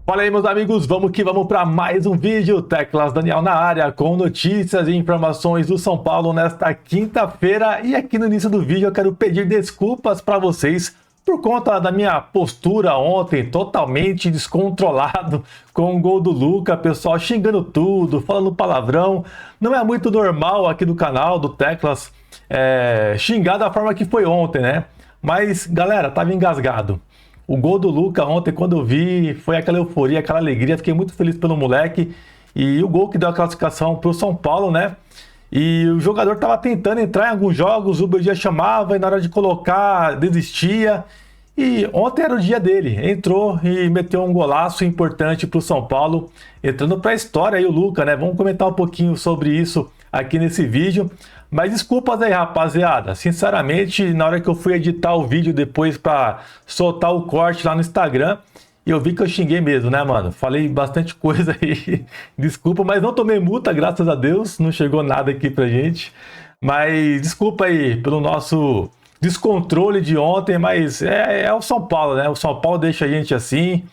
Fala aí, meus amigos, vamos que vamos para mais um vídeo. Teclas Daniel na área com notícias e informações do São Paulo nesta quinta-feira. E aqui no início do vídeo eu quero pedir desculpas para vocês por conta da minha postura ontem, totalmente descontrolado com o gol do Luca, pessoal xingando tudo, falando palavrão. Não é muito normal aqui no canal do Teclas xingar da forma que foi ontem, né? Mas, galera, tava engasgado. O gol do Luca ontem, quando eu vi, foi aquela euforia, aquela alegria. Fiquei muito feliz pelo moleque. E o gol que deu a classificação para o São Paulo, né? E o jogador estava tentando entrar em alguns jogos, o Uber chamava e na hora de colocar, desistia. E ontem era o dia dele. Entrou e meteu um golaço importante para o São Paulo, entrando para a história aí o Luca, né? Vamos comentar um pouquinho sobre isso aqui nesse vídeo. Mas desculpas aí, rapaziada. Sinceramente, na hora que eu fui editar o vídeo depois para soltar o corte lá no Instagram, eu vi que eu xinguei mesmo, né, mano? Falei bastante coisa aí. Desculpa, mas não tomei multa, graças a Deus. Não chegou nada aqui pra gente. Mas desculpa aí pelo nosso descontrole de ontem, mas é o São Paulo, né? O São Paulo deixa a gente assim,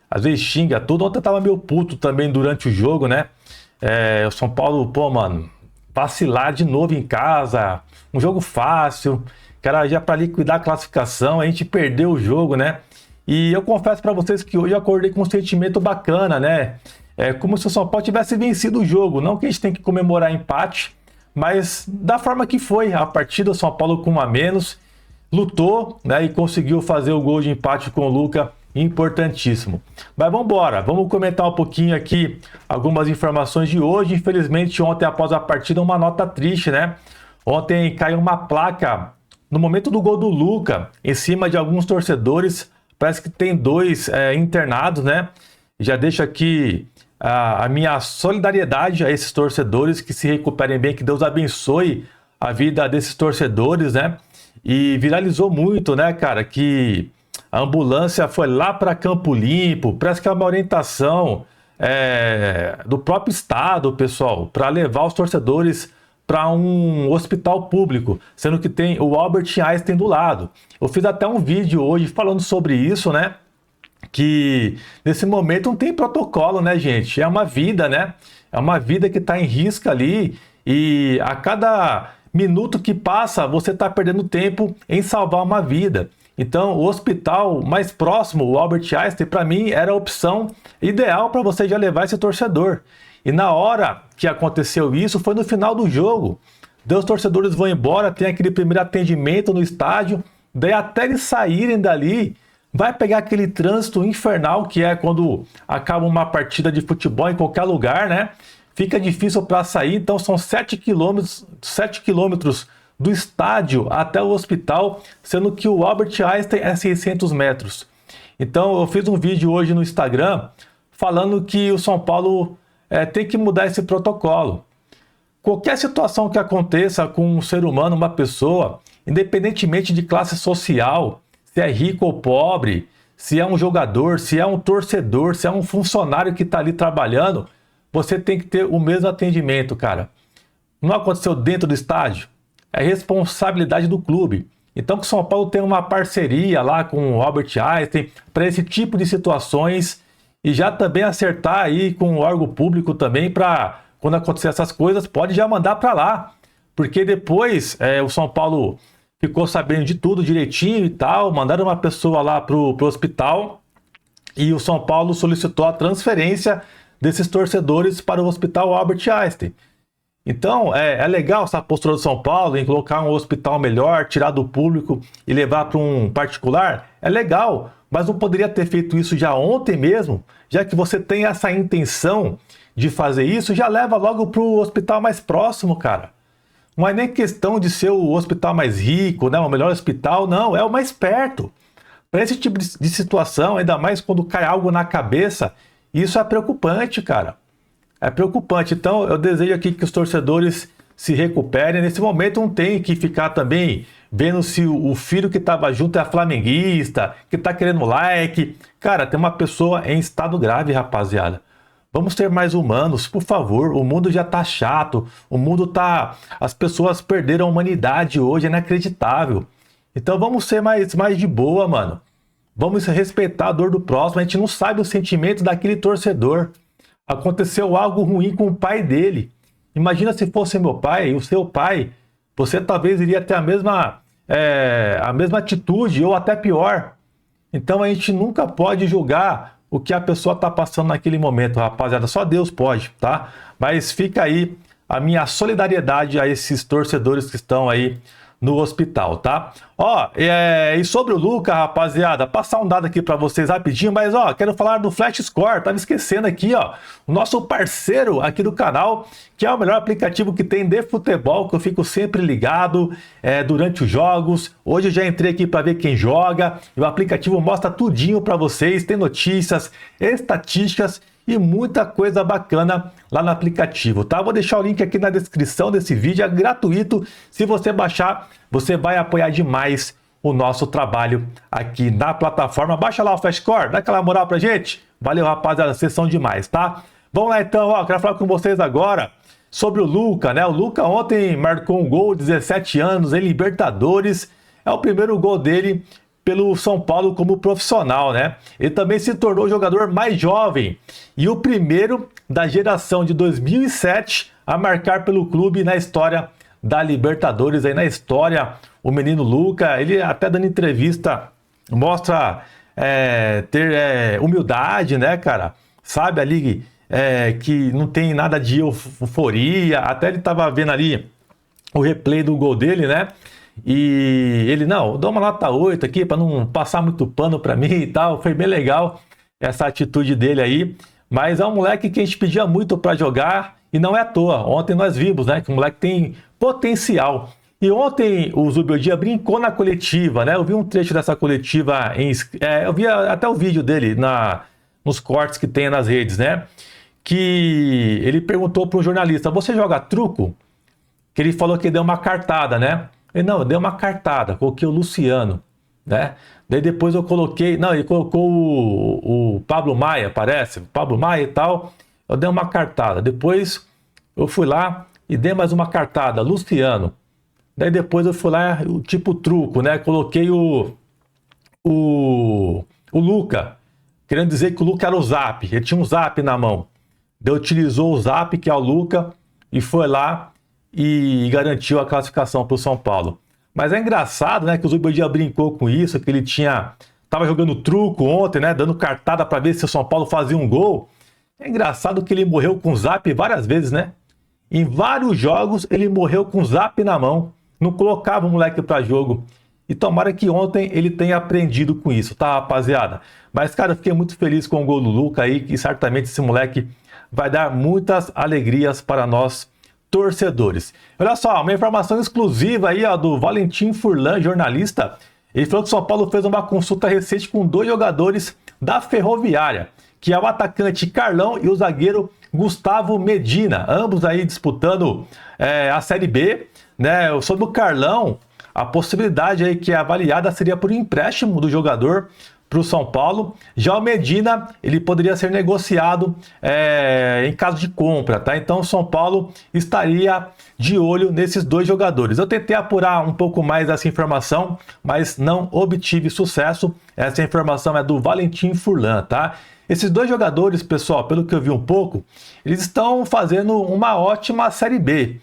às vezes xinga tudo. Ontem eu tava meio puto também durante o jogo, né? O São Paulo, pô, mano, vacilar de novo em casa, um jogo fácil, cara, já para liquidar a classificação, a gente perdeu o jogo, né? E eu confesso para vocês que hoje eu acordei com um sentimento bacana, né? É como se o São Paulo tivesse vencido o jogo, não que a gente tem que comemorar empate, mas da forma que foi a partida, o São Paulo com 1 a menos, lutou, né, e conseguiu fazer o gol de empate com o Luca, importantíssimo. Mas vamos embora, vamos comentar um pouquinho aqui algumas informações de hoje. Infelizmente ontem após a partida uma nota triste, né? Ontem caiu uma placa no momento do gol do Luca em cima de alguns torcedores, parece que tem 2 internados, né? Já deixo aqui a minha solidariedade a esses torcedores, que se recuperem bem, que Deus abençoe a vida desses torcedores, né? E viralizou muito, né, cara, que a ambulância foi lá para Campo Limpo, parece que é uma orientação do próprio estado, pessoal, para levar os torcedores para um hospital público, sendo que tem o Albert Einstein do lado. Eu fiz até um vídeo hoje falando sobre isso, né? Que nesse momento não tem protocolo, né, gente? É uma vida, né? É uma vida que está em risco ali e a cada minuto que passa você está perdendo tempo em salvar uma vida. Então, o hospital mais próximo, o Albert Einstein, para mim era a opção ideal para você já levar esse torcedor. E na hora que aconteceu isso, foi no final do jogo. Daí os torcedores vão embora, tem aquele primeiro atendimento no estádio, daí até eles saírem dali, vai pegar aquele trânsito infernal que é quando acaba uma partida de futebol em qualquer lugar, né? Fica difícil para sair, então são 7 quilômetros do estádio até o hospital, sendo que o Albert Einstein é 600 metros. Então eu fiz um vídeo hoje no Instagram falando que o São Paulo tem que mudar esse protocolo. Qualquer situação que aconteça com um ser humano, uma pessoa, independentemente de classe social, se é rico ou pobre, se é um jogador, se é um torcedor, se é um funcionário que está ali trabalhando, você tem que ter o mesmo atendimento, cara. Não aconteceu dentro do estádio? É responsabilidade do clube. Então que o São Paulo tem uma parceria lá com o Albert Einstein para esse tipo de situações e já também acertar aí com o órgão público também para quando acontecer essas coisas, pode já mandar para lá. Porque depois o São Paulo ficou sabendo de tudo direitinho e tal, mandaram uma pessoa lá pro hospital e o São Paulo solicitou a transferência desses torcedores para o hospital Albert Einstein. Então, é legal essa postura do São Paulo em colocar um hospital melhor, tirar do público e levar para um particular. É legal, mas não poderia ter feito isso já ontem mesmo? Já que você tem essa intenção de fazer isso, já leva logo para o hospital mais próximo, cara. Não é nem questão de ser o hospital mais rico, né, o melhor hospital, não, é o mais perto. Para esse tipo de situação, ainda mais quando cai algo na cabeça, isso é preocupante, cara. É preocupante. Então eu desejo aqui que os torcedores se recuperem. Nesse momento não tem que ficar também vendo se o filho que estava junto é flamenguista, que está querendo like. Cara, tem uma pessoa em estado grave, rapaziada. Vamos ser mais humanos, por favor. O mundo já tá chato. O mundo tá... As pessoas perderam a humanidade hoje, é inacreditável. Então vamos ser mais de boa, mano. Vamos respeitar a dor do próximo. A gente não sabe o sentimento daquele torcedor. Aconteceu algo ruim com o pai dele. Imagina se fosse meu pai, o seu pai. Você talvez iria ter a mesma atitude ou até pior. Então a gente nunca pode julgar o que a pessoa está passando naquele momento, rapaziada. Só Deus pode, tá? Mas fica aí a minha solidariedade a esses torcedores que estão aí no hospital, tá? Ó, e sobre o Luca, rapaziada, passar um dado aqui para vocês rapidinho, mas ó, quero falar do Flash Score, tava esquecendo aqui, ó, o nosso parceiro aqui do canal, que é o melhor aplicativo que tem de futebol, que eu fico sempre ligado durante os jogos. Hoje eu já entrei aqui para ver quem joga, e o aplicativo mostra tudinho para vocês, tem notícias, estatísticas e muita coisa bacana lá no aplicativo, tá? Vou deixar o link aqui na descrição desse vídeo, é gratuito. Se você baixar, você vai apoiar demais o nosso trabalho aqui na plataforma. Baixa lá o Flashcore, dá aquela moral pra gente. Valeu, rapaziada, vocês são demais, tá? Vamos lá então, ó, quero falar com vocês agora sobre o Luca, né? O Luca ontem marcou um gol, 17 anos, em Libertadores. É o primeiro gol dele pelo São Paulo como profissional, né? Ele também se tornou o jogador mais jovem e o primeiro da geração de 2007 a marcar pelo clube na história da Libertadores, aí na história, o menino Luca, ele até dando entrevista, mostra ter humildade, né, cara? Sabe ali que não tem nada de euforia, até ele tava vendo ali o replay do gol dele, né? E ele, não, dá uma nota 8 aqui para não passar muito pano para mim e tal. Foi bem legal essa atitude dele aí. Mas é um moleque que a gente pedia muito para jogar e não é à toa. Ontem nós vimos, né, que o moleque tem potencial. E ontem o Zubeldia brincou na coletiva, né? Eu vi um trecho dessa coletiva, eu vi até o vídeo dele nos cortes que tem nas redes, né? Que ele perguntou para um jornalista, você joga truco? Que ele falou que deu uma cartada, né? Ele, não, eu dei uma cartada, coloquei o Luciano, né? Daí depois eu coloquei, não, ele colocou o Pablo Maia, parece, Pablo Maia e tal, eu dei uma cartada. Depois eu fui lá e dei mais uma cartada, Luciano. Daí depois eu fui lá, tipo truco, né? Coloquei o Luca, querendo dizer que o Luca era o Zap, ele tinha um Zap na mão. Daí utilizou o Zap, que é o Luca, e foi lá e garantiu a classificação para o São Paulo. Mas é engraçado, né, que o Zubeldia brincou com isso, que ele tava jogando truco ontem, né, dando cartada para ver se o São Paulo fazia um gol. É engraçado que ele morreu com o Zap várias vezes, né? Em vários jogos ele morreu com o Zap na mão, não colocava o moleque para jogo. E tomara que ontem ele tenha aprendido com isso, tá, rapaziada? Mas, cara, eu fiquei muito feliz com o gol do Luca aí, que certamente esse moleque vai dar muitas alegrias para nós torcedores. Olha só, uma informação exclusiva aí, ó, do Valentim Furlan, jornalista. Ele falou que o São Paulo fez uma consulta recente com 2 jogadores da Ferroviária, que é o atacante Carlão e o zagueiro Gustavo Medina, ambos aí disputando a Série B, né? Sobre o Carlão, a possibilidade aí que é avaliada seria por empréstimo do jogador para o São Paulo. Já o Medina, ele poderia ser negociado em caso de compra, tá? Então o São Paulo estaria de olho nesses 2 jogadores. Eu tentei apurar um pouco mais essa informação, mas não obtive sucesso. Essa informação é do Valentim Furlan, tá? Esses 2 jogadores, pessoal, pelo que eu vi um pouco, eles estão fazendo uma ótima Série B.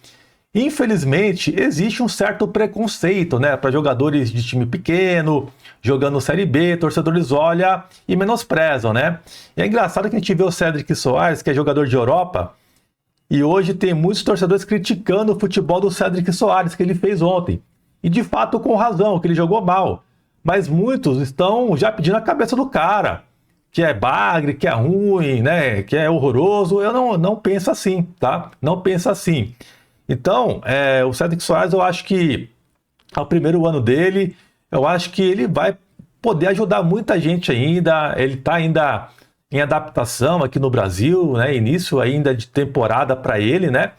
Infelizmente, existe um certo preconceito, né, para jogadores de time pequeno, jogando Série B, torcedores olham e menosprezam, né? E é engraçado que a gente vê o Cédric Soares, que é jogador de Europa, e hoje tem muitos torcedores criticando o futebol do Cédric Soares, que ele fez ontem. E de fato com razão, que ele jogou mal. Mas muitos estão já pedindo a cabeça do cara, que é bagre, que é ruim, né, que é horroroso. Eu não penso assim, tá? Não penso assim. Então, o Cédric Soares, eu acho que ao primeiro ano dele, eu acho que ele vai poder ajudar muita gente ainda. Ele está ainda em adaptação aqui no Brasil, né? Início ainda de temporada para ele, né?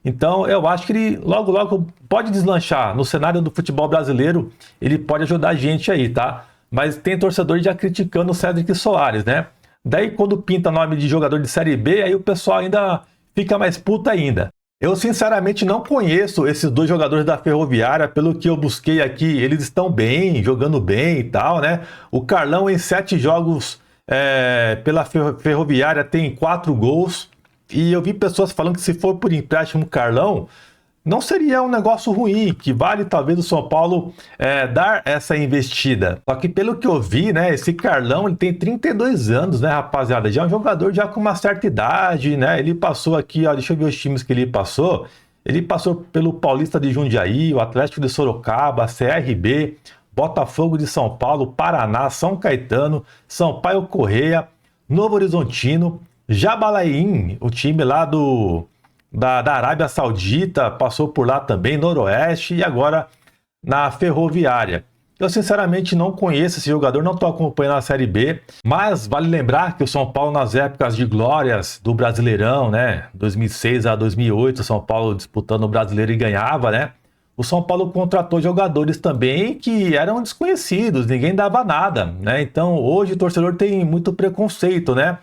Então, eu acho que ele logo, logo pode deslanchar no cenário do futebol brasileiro. Ele pode ajudar a gente aí, tá? Mas tem torcedor já criticando o Cédric Soares, né? Daí, quando pinta nome de jogador de Série B, aí o pessoal ainda fica mais puto ainda. Eu sinceramente não conheço esses dois jogadores da Ferroviária, pelo que eu busquei aqui, eles estão bem, jogando bem e tal, né? O Carlão em 7 jogos pela Ferroviária tem 4 gols, e eu vi pessoas falando que se for por empréstimo Carlão, não seria um negócio ruim, que vale talvez o São Paulo dar essa investida. Só que pelo que eu vi, né, esse Carlão ele tem 32 anos, né, rapaziada? Já é um jogador já com uma certa idade, né? Ele passou aqui, ó, deixa eu ver os times que ele passou. Ele passou pelo Paulista de Jundiaí, o Atlético de Sorocaba, CRB, Botafogo de São Paulo, Paraná, São Caetano, Sampaio Corrêa, Novo Horizontino, Jabalain, o time lá da Arábia Saudita, passou por lá também, Noroeste, e agora na Ferroviária. Eu sinceramente não conheço esse jogador, não estou acompanhando a Série B, mas vale lembrar que o São Paulo nas épocas de glórias do Brasileirão, né, 2006 a 2008, o São Paulo disputando o Brasileiro e ganhava, né, o São Paulo contratou jogadores também que eram desconhecidos, ninguém dava nada, né, então hoje o torcedor tem muito preconceito, né.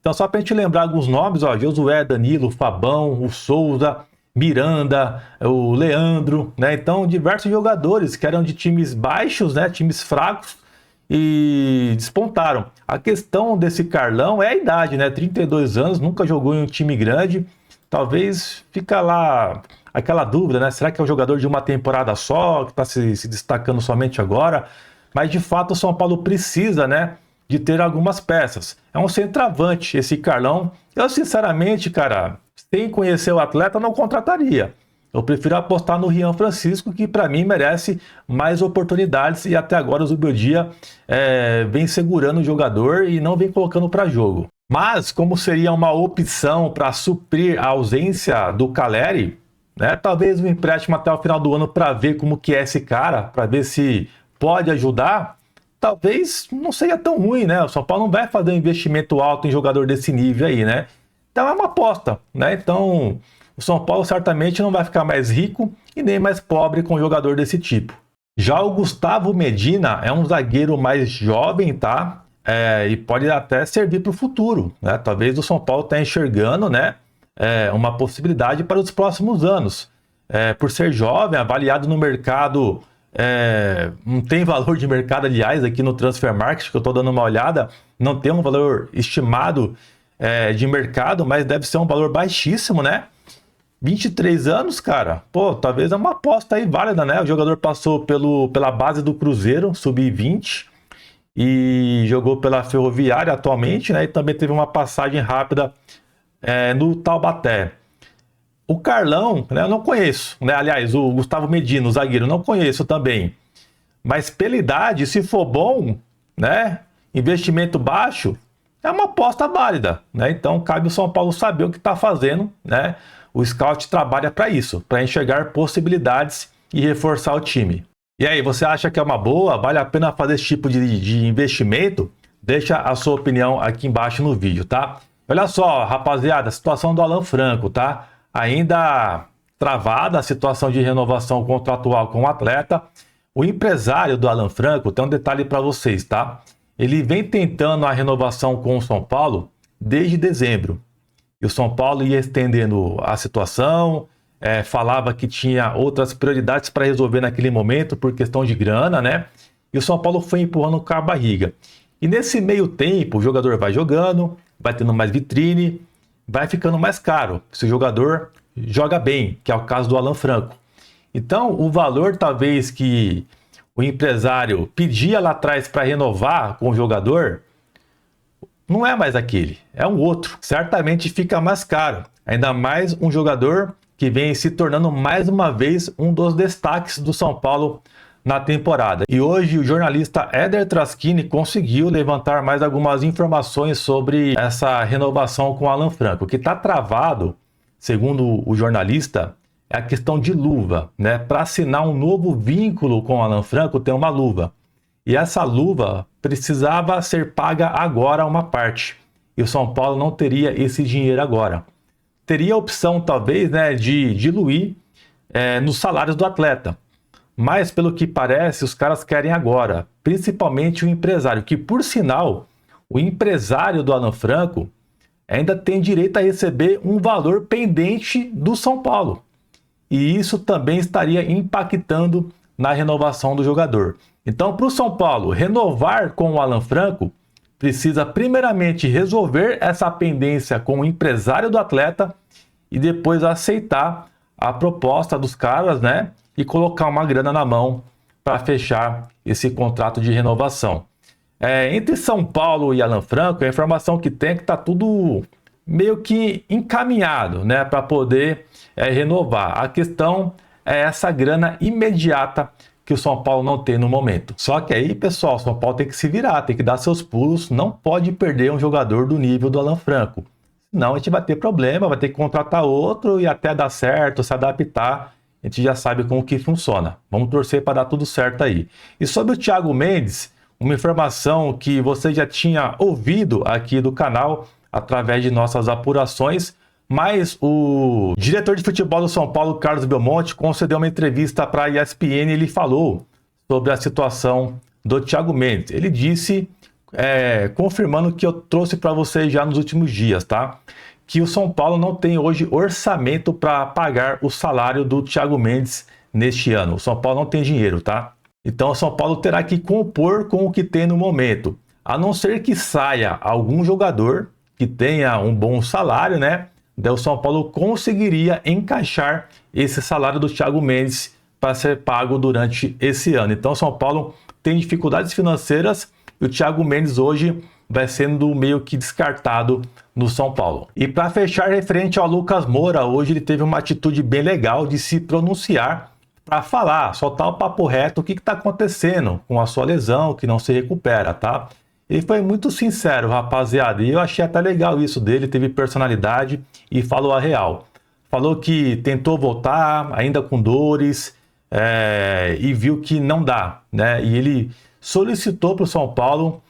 Então, só para a gente lembrar alguns nomes, ó, Josué, Danilo, Fabão, o Souza, Miranda, o Leandro, né? Então, diversos jogadores que eram de times baixos, né? Times fracos e despontaram. A questão desse Carlão é a idade, né? 32 anos, nunca jogou em um time grande. Talvez fica lá aquela dúvida, né? Será que é um jogador de uma temporada só, que está se destacando somente agora? Mas, de fato, o São Paulo precisa, né, de ter algumas peças. É um centroavante esse Carlão. Eu, sinceramente, cara, sem conhecer o atleta, não contrataria. Eu prefiro apostar no Rian Francisco, que para mim merece mais oportunidades, e até agora o Zubeldia vem segurando o jogador e não vem colocando para jogo. Mas, como seria uma opção para suprir a ausência do Caleri, né, talvez um empréstimo até o final do ano para ver como que é esse cara, para ver se pode ajudar, talvez não seja tão ruim, né? O São Paulo não vai fazer um investimento alto em jogador desse nível aí, né? Então é uma aposta, né? Então o São Paulo certamente não vai ficar mais rico e nem mais pobre com um jogador desse tipo. Já o Gustavo Medina é um zagueiro mais jovem, tá? E pode até servir para o futuro, né? Talvez o São Paulo esteja enxergando, né, uma possibilidade para os próximos anos. Por ser jovem, avaliado no mercado, não tem valor de mercado, aliás, aqui no Transfer Market, que eu estou dando uma olhada, não tem um valor estimado de mercado, mas deve ser um valor baixíssimo, né? 23 anos, cara, pô, talvez é uma aposta aí válida, né? O jogador passou pela base do Cruzeiro, sub-20, e jogou pela Ferroviária atualmente, né? E também teve uma passagem rápida no Taubaté. O Carlão, né, eu não conheço, né? Aliás, o Gustavo Medina, o zagueiro, não conheço também. Mas pela idade, se for bom, né, investimento baixo, é uma aposta válida, né? Então cabe o São Paulo saber o que está fazendo, né? O scout trabalha para isso, para enxergar possibilidades e reforçar o time. E aí, você acha que é uma boa? Vale a pena fazer esse tipo de investimento? Deixa a sua opinião aqui embaixo no vídeo, tá? Olha só, rapaziada, a situação do Alan Franco, tá? Ainda travada a situação de renovação contratual com o atleta. O empresário do Alan Franco, tem um detalhe para vocês, tá? Ele vem tentando a renovação com o São Paulo desde dezembro. E o São Paulo ia estendendo a situação, falava que tinha outras prioridades para resolver naquele momento por questão de grana, né? E o São Paulo foi empurrando com a barriga. E nesse meio tempo, o jogador vai jogando, vai tendo mais vitrine, vai ficando mais caro se o jogador joga bem, que é o caso do Alan Franco. Então, o valor talvez que o empresário pedia lá atrás para renovar com o jogador não é mais aquele, é um outro. Certamente fica mais caro, ainda mais um jogador que vem se tornando mais uma vez um dos destaques do São Paulo na temporada. E hoje o jornalista Éder Traschini conseguiu levantar mais algumas informações sobre essa renovação com o Alan Franco. O que está travado, segundo o jornalista, é a questão de luva, né? Para assinar um novo vínculo com o Alan Franco tem uma luva. E essa luva precisava ser paga agora uma parte. E o São Paulo não teria esse dinheiro agora. Teria a opção, talvez, né, de diluir nos salários do atleta. Mas, pelo que parece, os caras querem agora. Principalmente o empresário, que, por sinal, o empresário do Alan Franco ainda tem direito a receber um valor pendente do São Paulo. E isso também estaria impactando na renovação do jogador. Então, para o São Paulo renovar com o Alan Franco, precisa primeiramente resolver essa pendência com o empresário do atleta e depois aceitar a proposta dos caras, né? E colocar uma grana na mão para fechar esse contrato de renovação. Entre São Paulo e Alan Franco, a informação que tem é que está tudo meio que encaminhado, né, para poder renovar. A questão é essa grana imediata que o São Paulo não tem no momento. Só que aí, pessoal, o São Paulo tem que se virar, tem que dar seus pulos, não pode perder um jogador do nível do Alan Franco. Senão a gente vai ter problema, vai ter que contratar outro e até dar certo, se adaptar, a gente já sabe como que funciona. Vamos torcer para dar tudo certo aí. E sobre o Thiago Mendes, uma informação que você já tinha ouvido aqui do canal através de nossas apurações, mas o diretor de futebol do São Paulo, Carlos Belmonte, concedeu uma entrevista para a ESPN e ele falou sobre a situação do Thiago Mendes. Ele disse, confirmando o que eu trouxe para vocês já nos últimos dias, tá? Que o São Paulo não tem hoje orçamento para pagar o salário do Thiago Mendes neste ano. O São Paulo não tem dinheiro, tá? Então o São Paulo terá que compor com o que tem no momento. A não ser que saia algum jogador que tenha um bom salário, né? Daí o São Paulo conseguiria encaixar esse salário do Thiago Mendes para ser pago durante esse ano. Então o São Paulo tem dificuldades financeiras e o Thiago Mendes hoje vai sendo meio que descartado no São Paulo. E para fechar, referente ao Lucas Moura, hoje ele teve uma atitude bem legal de se pronunciar para falar, soltar o papo reto, o que está acontecendo com a sua lesão, que não se recupera, tá? Ele foi muito sincero, rapaziada, e eu achei até legal isso dele, teve personalidade e falou a real. Falou que tentou voltar, ainda com dores, e viu que não dá, né? E ele solicitou para o São Paulo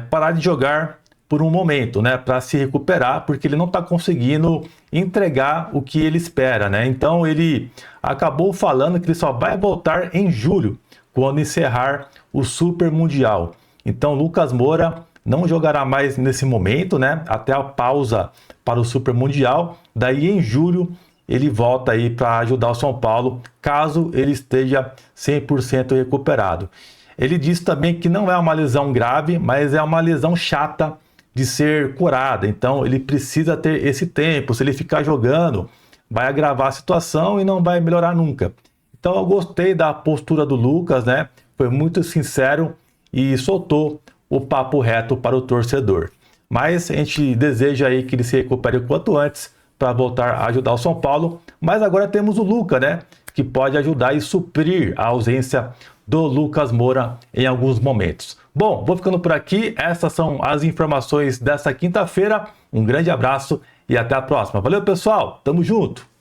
parar de jogar por um momento, né? Para se recuperar, porque ele não está conseguindo entregar o que ele espera, né? Então ele acabou falando que ele só vai voltar em julho, quando encerrar o Super Mundial. Então Lucas Moura não jogará mais nesse momento, né? Até a pausa para o Super Mundial. Daí em julho ele volta aí para ajudar o São Paulo, caso ele esteja 100% recuperado. Ele disse também que não é uma lesão grave, mas é uma lesão chata de ser curada. Então ele precisa ter esse tempo. Se ele ficar jogando, vai agravar a situação e não vai melhorar nunca. Então eu gostei da postura do Lucas, né? Foi muito sincero e soltou o papo reto para o torcedor. Mas a gente deseja aí que ele se recupere o quanto antes para voltar a ajudar o São Paulo. Mas agora temos o Lucas, né? Que pode ajudar e suprir a ausência do Lucas Moura em alguns momentos. Bom, vou ficando por aqui. Essas são as informações dessa quinta-feira. Um grande abraço e até a próxima. Valeu, pessoal. Tamo junto.